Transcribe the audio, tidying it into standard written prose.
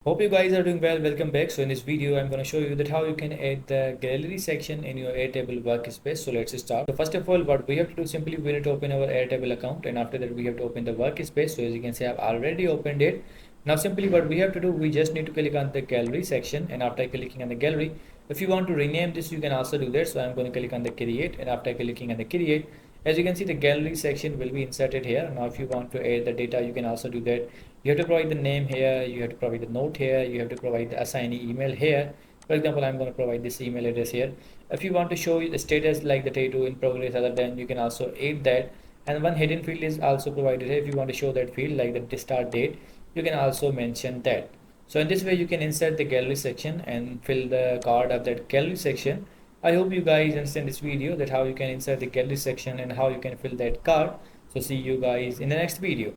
Hope you guys are doing well. Welcome back. So in this video, I'm going to show you that how you can add the gallery section in your Airtable workspace. So let's start. So first of all, what we have to do, simply we need to open our Airtable account, and after that we have to open the workspace. So as you can see, I've already opened it. Now simply what we have to do, we just need to click on the gallery section, and after clicking on the gallery, if you want to rename this, you can also do that. So I'm going to click on the create, and after clicking on the create, as you can see, the gallery section will be inserted here. Now if you want to add the data, you can also do that. You have to provide the name here, you have to provide the note here, you have to provide the assignee email here. For example, I'm going to provide this email address here. If you want to show the status like the tattoo in progress other than, you can also add that. And one hidden field is also provided here. If you want to show that field like the start date, you can also mention that. So in this way you can insert the gallery section and fill the card of that gallery section. I hope you guys understand this video, that how you can insert the gallery section and how you can fill that card. So see you guys in the next video.